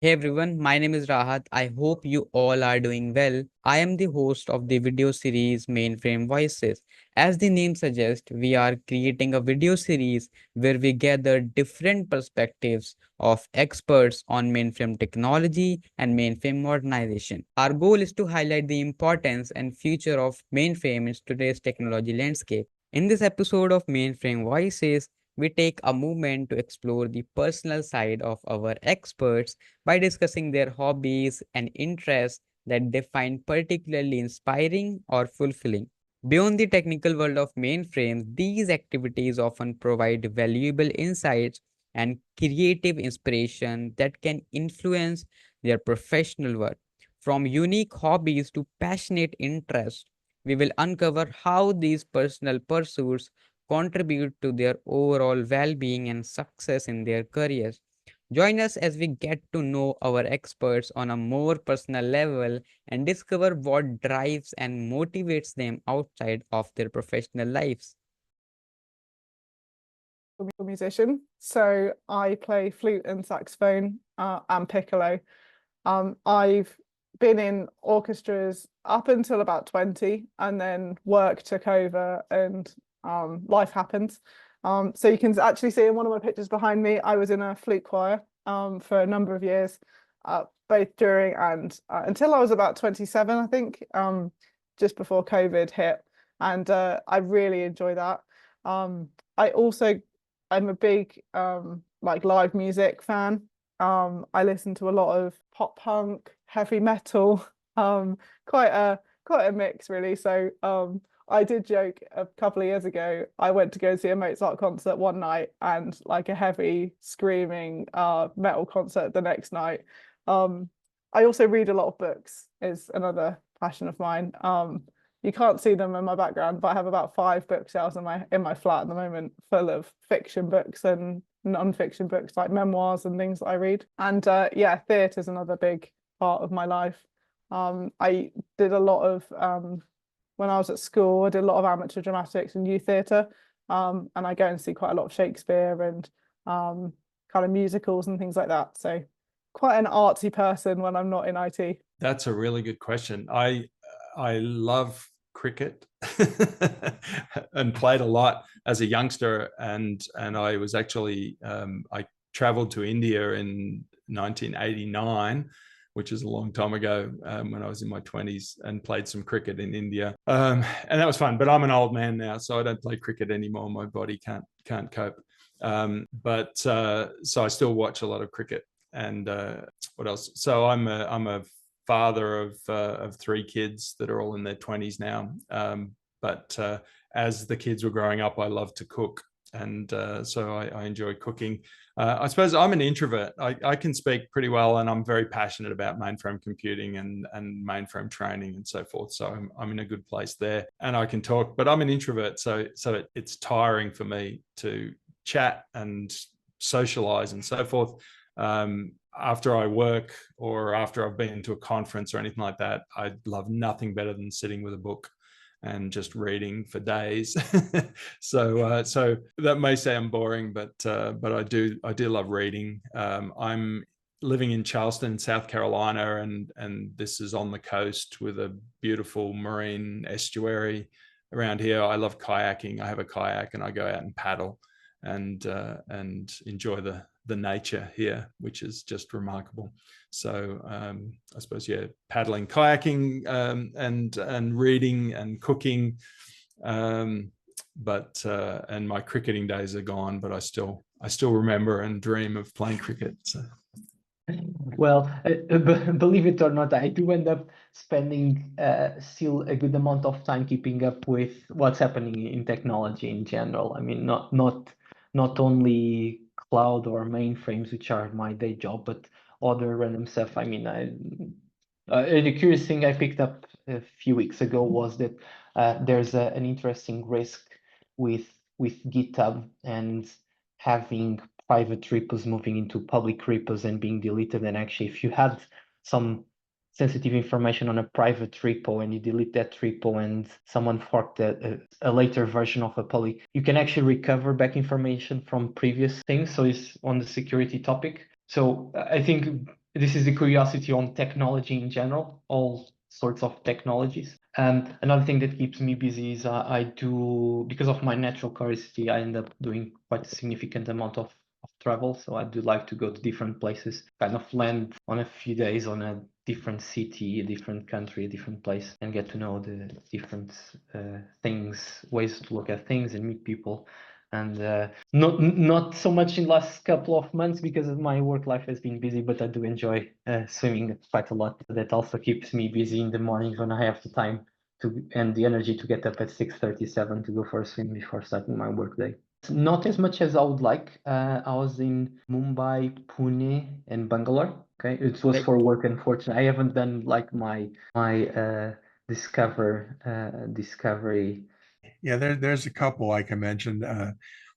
Hey everyone, my name is Rahat. I hope you all are doing well. I am the host of the video series Mainframe Voices. As the name suggests, we are creating a video series where we gather different perspectives of experts on mainframe technology and mainframe modernization. Our goal is to highlight the importance and future of mainframe in today's technology landscape. In this episode of Mainframe Voices, we take a moment to explore the personal side of our experts by discussing their hobbies and interests that they find particularly inspiring or fulfilling. Beyond the technical world of mainframes, these activities often provide valuable insights and creative inspiration that can influence their professional work. From unique hobbies to passionate interests, we will uncover how these personal pursuits contribute to their overall well being and success in their careers. Join us as we get to know our experts on a more personal level and discover what drives and motivates them outside of their professional lives. Musician, so I play flute and saxophone and piccolo. I've been in orchestras up until about 20, and then work took over and life happened. So you can actually see in one of my pictures behind me, I was in a flute choir for a number of years, both during and until I was about 27, I think, just before COVID hit. And I really enjoy that. I'm a big like live music fan. I listen to a lot of pop punk, heavy metal, quite a mix really. So I did joke a couple of years ago, I went to go see a Mozart concert one night and like a heavy screaming metal concert the next night. I also read a lot of books, is another passion of mine. You can't see them in my background, but I have about 5 bookshelves in my flat at the moment, full of fiction books and non-fiction books like memoirs and things that I read. And yeah, theatre is another big part of my life. I did a lot of when I was at school, I did a lot of amateur dramatics and youth theatre. And I go and see quite a lot of Shakespeare and kind of musicals and things like that. So quite an artsy person when I'm not in IT. That's a really good question. I love cricket and played a lot as a youngster, and I was actually I traveled to India in 1989, which is a long time ago, when I was in my 20s, and played some cricket in India, and that was fun. But I'm an old man now, so I don't play cricket anymore. My body can't cope. But so I still watch a lot of cricket. And what else? So I'm a father of 3 kids that are all in their 20s now. But as the kids were growing up, I loved to cook. And so I enjoy cooking. I suppose I'm an introvert. I can speak pretty well, and I'm very passionate about mainframe computing and mainframe training and so forth. So I'm in a good place there, and I can talk, but I'm an introvert. So it's tiring for me to chat and socialize and so forth. After I work or after I've been to a conference or anything like that, I love nothing better than sitting with a book and just reading for days. So that may sound boring, but I do love reading. I'm living in Charleston, South Carolina, and this is on the coast with a beautiful marine estuary around here. I love kayaking. I have a kayak and I go out and paddle and enjoy the nature here, which is just remarkable. So I suppose, yeah, paddling, kayaking, and reading and cooking. But and my cricketing days are gone, but I still remember and dream of playing cricket. So. Well, believe it or not, I do end up spending still a good amount of time keeping up with what's happening in technology in general. I mean, not only cloud or mainframes, which are my day job, but other random stuff. I mean, the curious thing I picked up a few weeks ago was that there's an interesting risk with GitHub and having private repos moving into public repos and being deleted. And actually, if you had some sensitive information on a private repo and you delete that repo and someone forked a later version of a public, you can actually recover back information from previous things. So it's on the security topic. So I think this is the curiosity on technology in general, all sorts of technologies. Another thing that keeps me busy is I do, because of my natural curiosity, I end up doing quite a significant amount of travel. So I do like to go to different places, kind of land on a few days on a different city, a different country, a different place, and get to know the different things, ways to look at things and meet people. And not so much in the last couple of months because of my work life has been busy, but I do enjoy swimming quite a lot. That also keeps me busy in the mornings when I have the time to and the energy to get up at 6:37 to go for a swim before starting my workday. Not as much as I would like. I was in Mumbai, Pune, and Bangalore. Okay, it was Like, for work, unfortunately. I haven't done like my discovery. Yeah, there's a couple I can mention.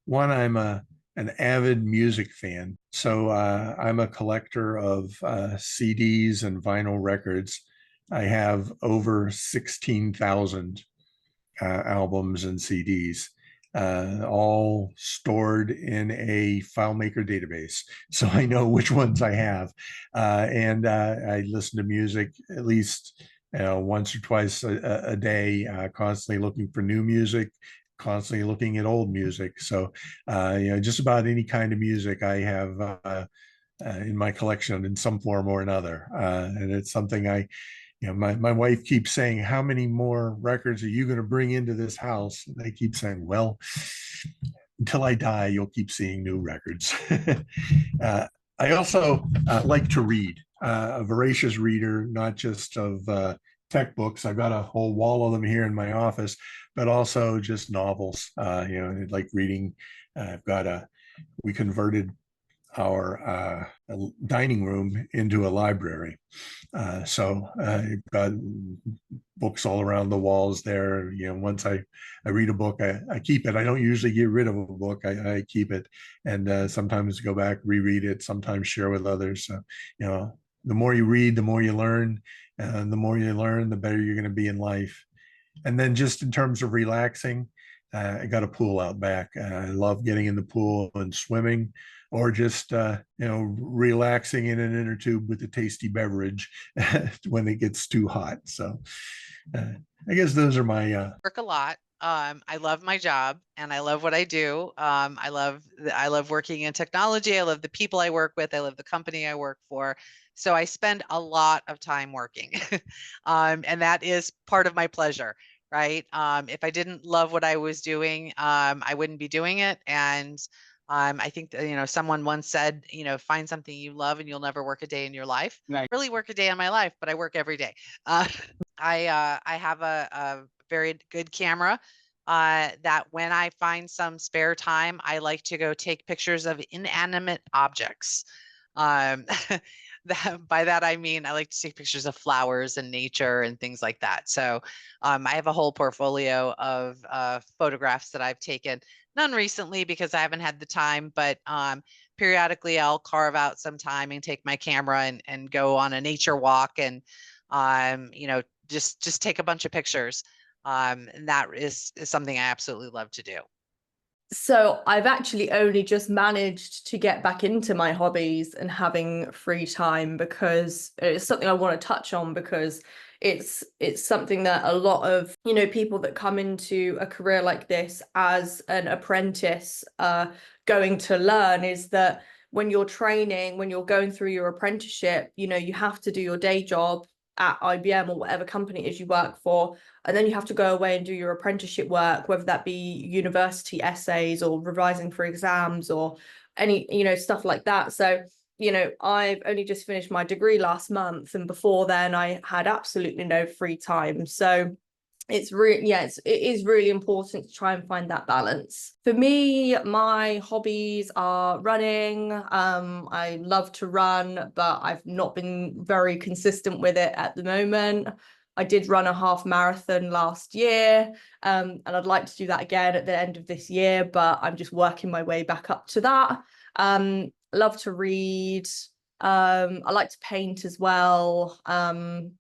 One, I'm an avid music fan, so I'm a collector of CDs and vinyl records. I have over 16,000 albums and CDs, all stored in a FileMaker database. So I know which ones I have, and I listen to music at least once or twice a day, constantly looking for new music, constantly looking at old music. So, just about any kind of music I have in my collection in some form or another. And it's something my wife keeps saying, how many more records are you going to bring into this house? And I keep saying, well, until I die, you'll keep seeing new records. I also like to read, a voracious reader, not just of tech books. I've got a whole wall of them here in my office, but also just novels. Like reading. We converted our dining room into a library. So I've got books all around the walls there. Once I read a book, I keep it. I don't usually get rid of a book. I keep it, and sometimes go back, reread it, sometimes share with others. So, the more you read, the more you learn, and the more you learn, the better you're going to be in life. And then just in terms of relaxing, I got a pool out back. I love getting in the pool and swimming, or just relaxing in an inner tube with a tasty beverage when it gets too hot. So I guess those are my work a lot. I love my job and I love what I do. I love working in technology. I love the people I work with. I love the company I work for. So I spend a lot of time working, and that is part of my pleasure, right? If I didn't love what I was doing, I wouldn't be doing it. And I think that, someone once said, find something you love and you'll never work a day in your life. Right. I really work a day in my life, but I work every day. I have a very good camera that when I find some spare time, I like to go take pictures of inanimate objects. By that I mean I like to take pictures of flowers and nature and things like that. So I have a whole portfolio of photographs that I've taken. None recently because I haven't had the time, but periodically I'll carve out some time and take my camera and go on a nature walk and just take a bunch of pictures. And that is something I absolutely love to do. So I've actually only just managed to get back into my hobbies and having free time, because it's something I want to touch on, because it's something that a lot of people that come into a career like this as an apprentice going to learn, is that when you're training, when you're going through your apprenticeship, you have to do your day job at IBM or whatever company it is you work for, and then you have to go away and do your apprenticeship work, whether that be university essays or revising for exams or any stuff like that. So I've only just finished my degree last month, and before then I had absolutely no free time. So it's really, it is really important to try and find that balance. For me, my hobbies are running. I love to run, but I've not been very consistent with it at the moment. I did run a half marathon last year, and I'd like to do that again at the end of this year, but I'm just working my way back up to that. Love to read. I like to paint as well.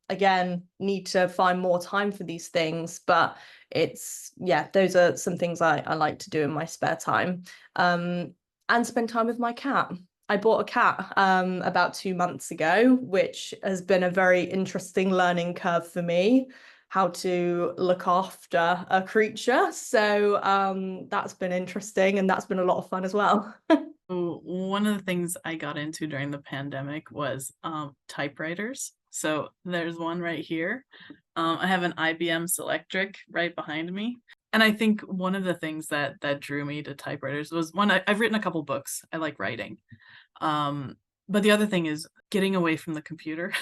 Again, need to find more time for these things, but those are some things I like to do in my spare time. And spend time with my cat. I bought a cat about 2 months ago, which has been a very interesting learning curve for me, how to look after a creature. So that's been interesting, and that's been a lot of fun as well. One of the things I got into during the pandemic was typewriters. So there's one right here. I have an IBM Selectric right behind me. And I think one of the things that drew me to typewriters was one, I've written a couple books. I like writing. But the other thing is getting away from the computer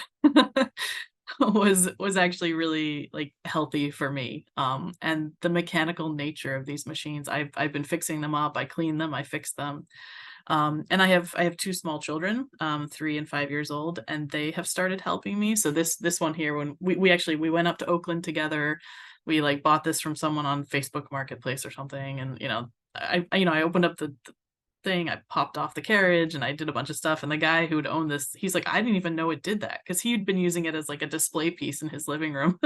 was actually really like healthy for me. And the mechanical nature of these machines, I've been fixing them up. I clean them, I fix them. And I have 2 small children, 3 and 5 years old, and they have started helping me. So this one here, when we went up to Oakland together, we like bought this from someone on Facebook Marketplace or something, and I opened up the thing, I popped off the carriage, and I did a bunch of stuff. And the guy who would own this, he's like, I didn't even know it did that, because he'd been using it as like a display piece in his living room.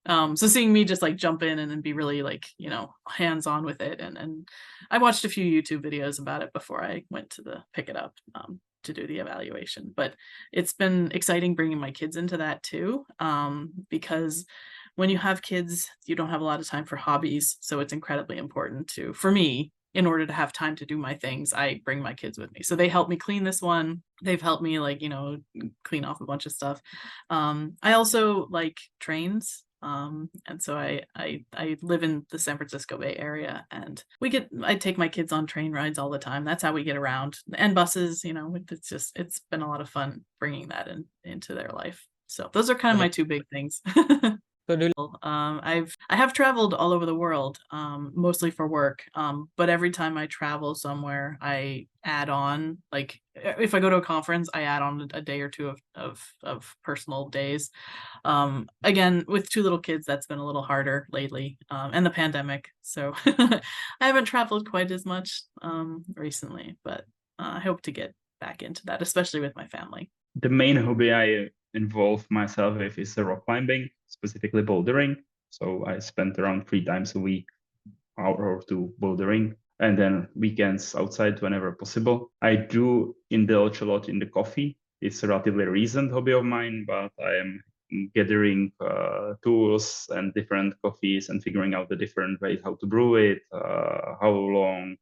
So seeing me just like jump in and then be really like, hands-on with it. And I watched a few YouTube videos about it before I went to pick it up to do the evaluation. But it's been exciting bringing my kids into that too, because when you have kids, you don't have a lot of time for hobbies. So it's incredibly important for me, in order to have time to do my things, I bring my kids with me. So they help me clean this one. They've helped me clean off a bunch of stuff. I also like trains. And so I live in the San Francisco Bay Area, and I take my kids on train rides all the time. That's how we get around, and buses, it's been a lot of fun bringing that into their life. So those are kind of my 2 big things. So I have traveled all over the world, mostly for work. But every time I travel somewhere, I add on, like if I go to a conference, I add on a day or 2 of personal days. Again, with 2 little kids, that's been a little harder lately, and the pandemic. So I haven't traveled quite as much recently, but I hope to get back into that, especially with my family. The main hobby I involve myself with is rock climbing, specifically bouldering. So I spend around 3 times a week, hour or 2 bouldering, and then weekends outside whenever possible. I do indulge a lot in the coffee. It's a relatively recent hobby of mine, but I am gathering tools and different coffees and figuring out the different ways how to brew it, how long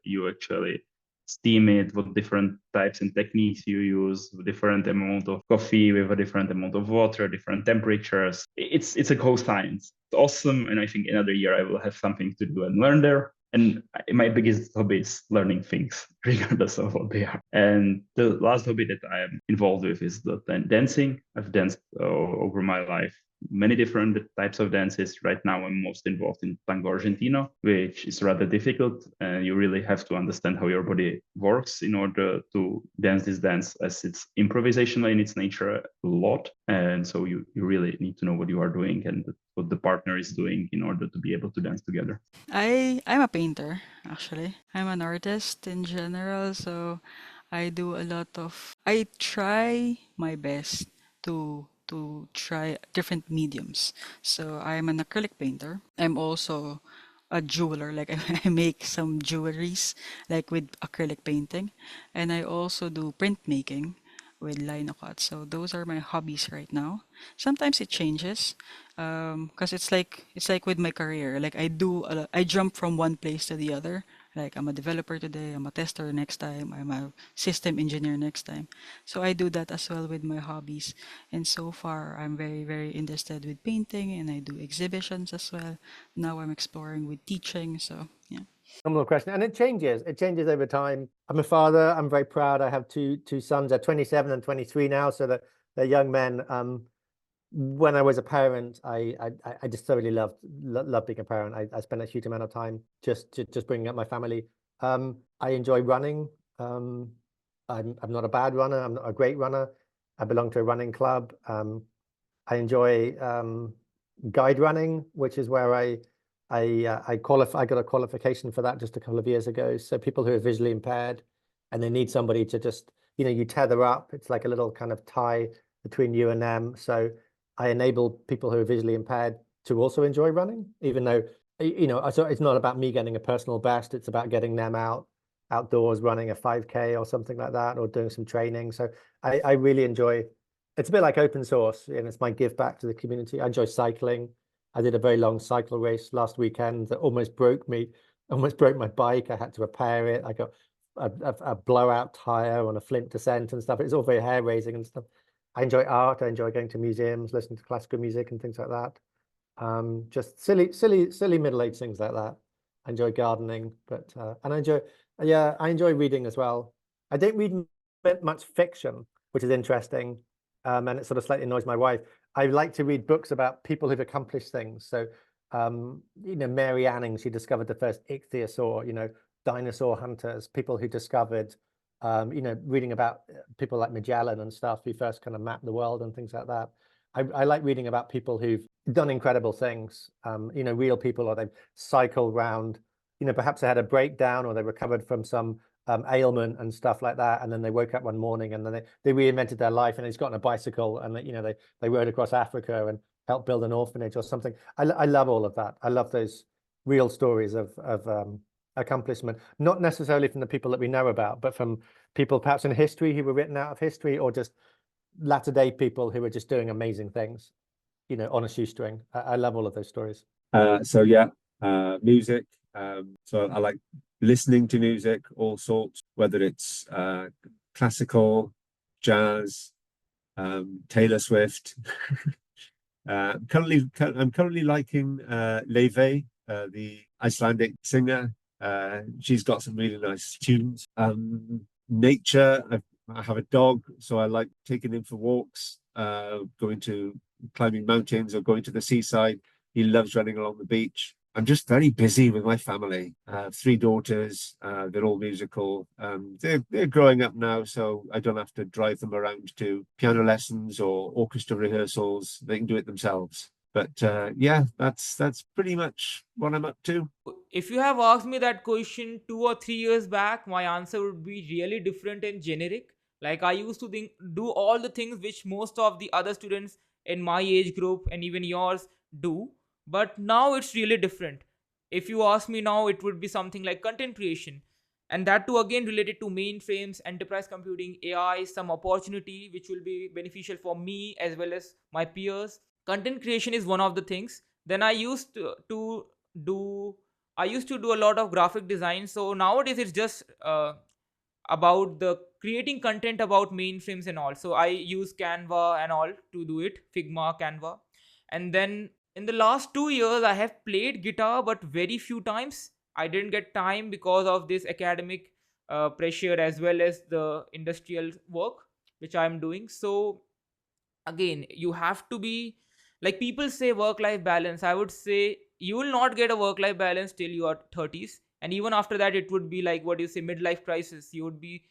you actually steam it, what different types and techniques you use, different amount of coffee with a different amount of water, different temperatures. It's a whole science. It's awesome, and I think another year I will have something to do and learn there. And my biggest hobby is learning things, regardless of what they are. And the last hobby that I am involved with is the dancing. I've danced over my life many different types of dances. Right now, I'm most involved in tango argentino, which is rather difficult. And you really have to understand how your body works in order to dance this dance, as it's improvisational in its nature a lot. And so you really need to know what you are doing and what the partner is doing in order to be able to dance together. I'm a painter, actually. I'm an artist in general, so I try my best to try different mediums. So I'm an acrylic painter. I'm also a jeweler, like I make some jewelries like with acrylic painting, and I also do printmaking with linocut. So those are my hobbies right now. Sometimes it changes, because it's like with my career. Like I jump from one place to the other. Like I'm a developer today, I'm a tester next time, I'm a system engineer next time. So I do that as well with my hobbies. And so far, I'm very, very interested with painting, and I do exhibitions as well. Now I'm exploring with teaching. So yeah. Phenomenal question, and it changes. It changes over time. I'm a father. I'm very proud. I have two sons. They're 27 and 23 now, so that they're young men. When I was a parent, I just thoroughly loved being a parent. I spent a huge amount of time just bringing up my family. I enjoy running. I'm not a bad runner. I'm not a great runner. I belong to a running club. I enjoy guide running, which is where I got a qualification for that just a couple of years ago. So people who are visually impaired and they need somebody to just, you tether up. It's like a little kind of tie between you and them. So I enable people who are visually impaired to also enjoy running, even though, so it's not about me getting a personal best. It's about getting them out outdoors running a 5K or something like that, or doing some training. So I really enjoy, it's a bit like open source, and it's my give back to the community. I enjoy cycling. I did a very long cycle race last weekend that almost broke me, almost broke my bike. I had to repair it. I got a blowout tire on a flint descent and stuff. It's all very hair raising and stuff. I enjoy art. I enjoy going to museums, listening to classical music and things like that. Just silly middle-aged things like that. I enjoy gardening, but and I enjoy reading as well. I don't read much fiction, which is interesting, and it sort of slightly annoys my wife. I like to read books about people who've accomplished things. So, you know, Mary Anning, she discovered the first ichthyosaur. You know, dinosaur hunters, people who discovered, you know, reading about people like Magellan and stuff who first kind of mapped the world and things like that. I like reading about people who've done incredible things, you know, real people, or they've cycled round, you know, perhaps they had a breakdown or they recovered from some ailment and stuff like that. And then they woke up one morning and then they reinvented their life, and they just got on a bicycle and, you know, they rode across Africa and helped build an orphanage or something. I love all of that. I love those real stories of accomplishment, not necessarily from the people that we know about, but from people perhaps in history who were written out of history, or just latter day people who are just doing amazing things, you know, on a shoestring. I love all of those stories. So yeah, music. So I like listening to music, all sorts, whether it's classical, jazz, Taylor Swift. I'm currently liking Leve, the Icelandic singer. She's got some really nice tunes. Nature. I have a dog, so I like taking him for walks, going to climbing mountains or going to the seaside. He loves running along the beach. I'm just very busy with my family. 3 daughters, they're all musical. They're growing up now, so I don't have to drive them around to piano lessons or orchestra rehearsals. They can do it themselves. But yeah, that's pretty much what I'm up to. If you have asked me that question 2 or 3 years back, my answer would be really different and generic. Like, I used to do all the things which most of the other students in my age group and even yours do. But now it's really different. If you ask me now, it would be something like content creation. And that too, again, related to mainframes, enterprise computing, AI, some opportunity which will be beneficial for me as well as my peers. Content creation is one of the things. Then I used to do a lot of graphic design. So nowadays it's just about the creating content about mainframes and all. So I use Canva and all to do it, Figma, Canva. And then in the last 2 years, I have played guitar, but very few times. I didn't get time because of this academic pressure as well as the industrial work which I'm doing. So again, you have to be, like people say work-life balance. I would say you will not get a work-life balance till your 30s. And even after that, it would be like, what do you say, midlife crisis. You would be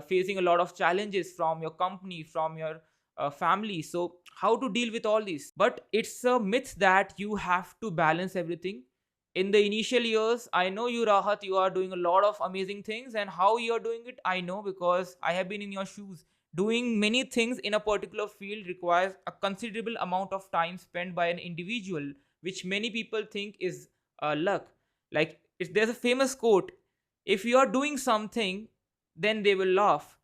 facing a lot of challenges from your company, from your family. So how to deal with all these? But it's a myth that you have to balance everything. In the initial years, I know you, Rahat, you are doing a lot of amazing things, and how you are doing it, I know, because I have been in your shoes. Doing many things in a particular field requires a considerable amount of time spent by an individual, which many people think is luck. Like, there's a famous quote: if you are doing something, then they will laugh.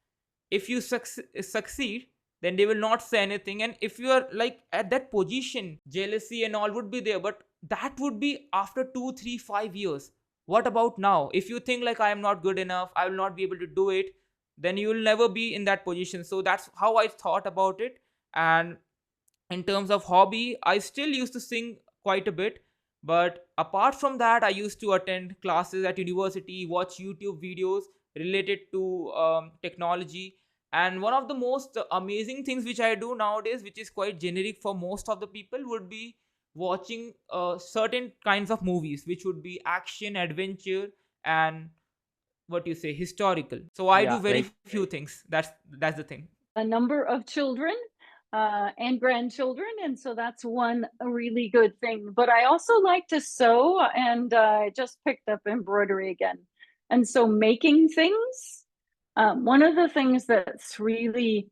If you succeed, then they will not say anything. And if you are like at that position, jealousy and all would be there, but that would be after 2, 3, 5 years. What about now? If you think like, I am not good enough, I will not be able to do it, then you will never be in that position. So that's how I thought about it. And in terms of hobby, I still used to sing quite a bit, but apart from that, I used to attend classes at university, watch YouTube videos related to technology. And one of the most amazing things which I do nowadays, which is quite generic for most of the people, would be watching certain kinds of movies, which would be action, adventure, and what you say, historical. So I do very few things. That's the thing. A number of children and grandchildren, and so that's one really good thing. But I also like to sew, and I just picked up embroidery again. And so making things, one of the things that's really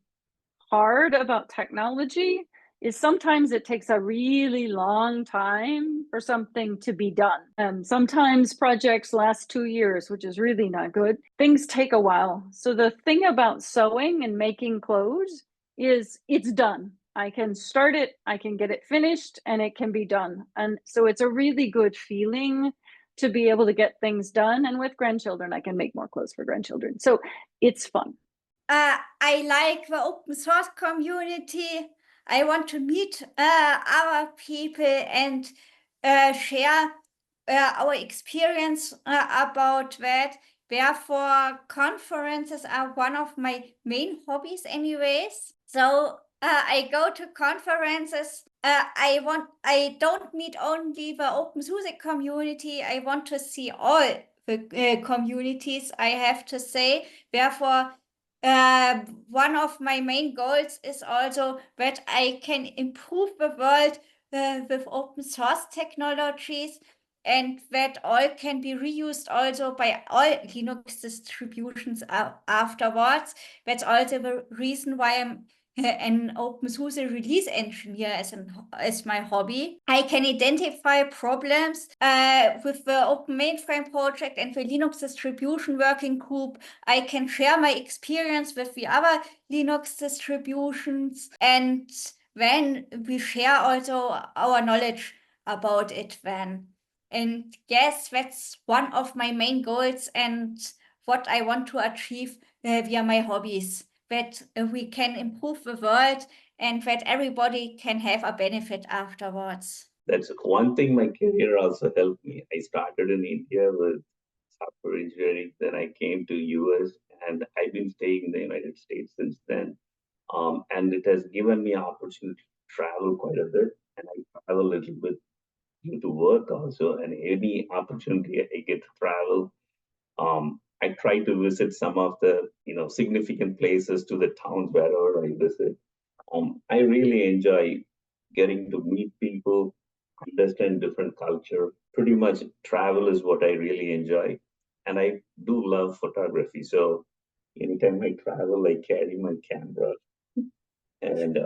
hard about technology is sometimes it takes a really long time for something to be done. Sometimes projects last 2 years, which is really not good. Things take a while. So the thing about sewing and making clothes is it's done. I can start it, I can get it finished, and it can be done. And so it's a really good feeling to be able to get things done. And with grandchildren, I can make more clothes for grandchildren. So it's fun. I like the open source community. I want to meet other people and share our experience about that. Therefore, conferences are one of my main hobbies anyways. So I go to conferences. I don't meet only the open source community. I want to see all the communities, I have to say. Therefore, one of my main goals is also that I can improve the world with open source technologies, and that all can be reused also by all Linux distributions afterwards. That's also the reason why I'm an open source release engineer as my hobby. I can identify problems with the Open Mainframe project and the Linux distribution working group. I can share my experience with the other Linux distributions, and then we share also our knowledge about it then. And yes, that's one of my main goals and what I want to achieve via my hobbies, that we can improve the world and that everybody can have a benefit afterwards. That's one thing my career also helped me. I started in India with software engineering, then I came to US, and I've been staying in the United States since then. And it has given me opportunity to travel quite a bit, and I travel a little bit due to work also. And any opportunity I get to travel, I try to visit some of the significant places to the towns wherever I visit. I really enjoy getting to meet people, understand different culture. Pretty much travel is what I really enjoy. And I do love photography. So anytime I travel, I carry my camera and